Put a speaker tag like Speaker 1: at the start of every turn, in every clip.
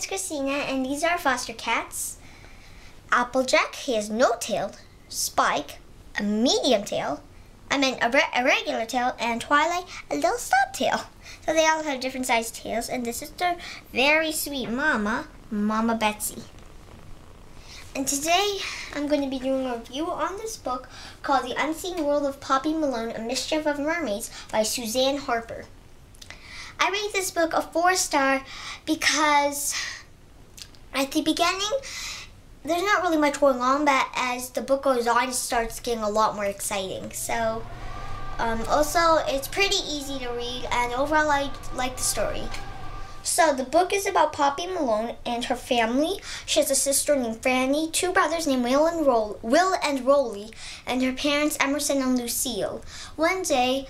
Speaker 1: name's Christina, and these are our foster cats. Applejack, he has no tail. Spike, a medium tail. A regular tail, and Twilight, a little stub tail. So they all have different sized tails, and this is their very sweet mama, Mama Betsy. And today, I'm going to be doing a review on this book called The Unseen World of Poppy Malone, A Mischief of Mermaids by Suzanne Harper. I rate this book a 4-star because at the beginning, there's not really much going on, but as the book goes on, it starts getting a lot more exciting. So, also, it's pretty easy to read, and overall, I like the story. So, the book is about Poppy Malone and her family. She has a sister named Franny, 2 brothers named Will and Rolly, and her parents, Emerson and Lucille. One day,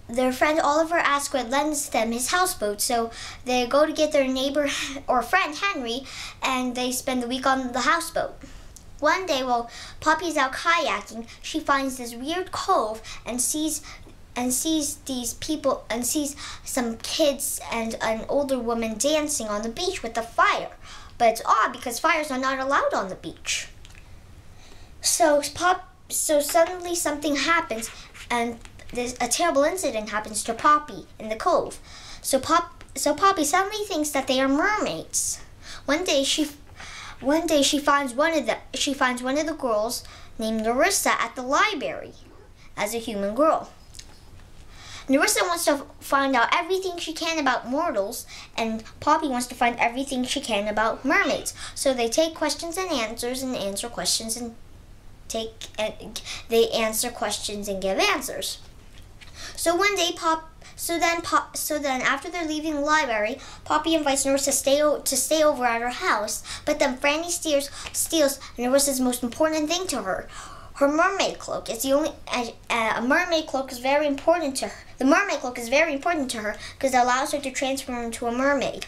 Speaker 1: their friend Oliver Asquith lends them his houseboat, so they go to get their neighbor or friend Henry, and they spend the week on the houseboat. One day, while Poppy's out kayaking, she finds this weird cove and sees these people and sees some kids and an older woman dancing on the beach with a fire. But it's odd because fires are not allowed on the beach. So suddenly something happens, and a terrible incident happens to Poppy in the cove. So Poppy suddenly thinks that they are mermaids. One day she finds one of the girls named Nerissa at the library as a human girl. Nerissa wants to find out everything she can about mortals, and Poppy wants to find everything she can about mermaids. So they take questions and answers, and answer questions and they answer questions and give answers. So one day, then after they're leaving the library, Poppy invites Nerissa to stay over at her house. But then Franny steals Nerissa's most important thing to her. Her mermaid cloak. A mermaid cloak is very important to her. The mermaid cloak is very important to her because it allows her to transform into a mermaid.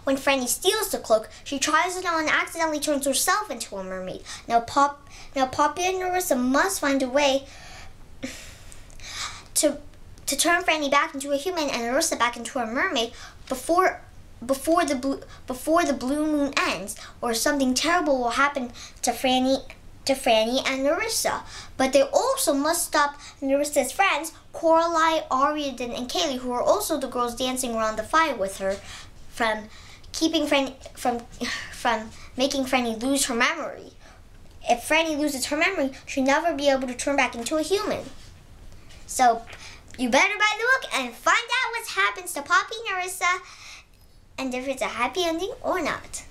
Speaker 1: When Franny steals the cloak, she tries it on and accidentally turns herself into a mermaid. Now Poppy and Nerissa must find a way to turn Franny back into a human and Nerissa back into a mermaid before the blue moon ends, or something terrible will happen to Franny and Nerissa. But they also must stop Nerissa's friends, Coralie, Ariadne, and Kaylee, who are also the girls dancing around the fire with her, from making Franny lose her memory. If Franny loses her memory, she'll never be able to turn back into a human. So you better buy the book and find out what happens to Poppy and Nerissa, and if it's a happy ending or not.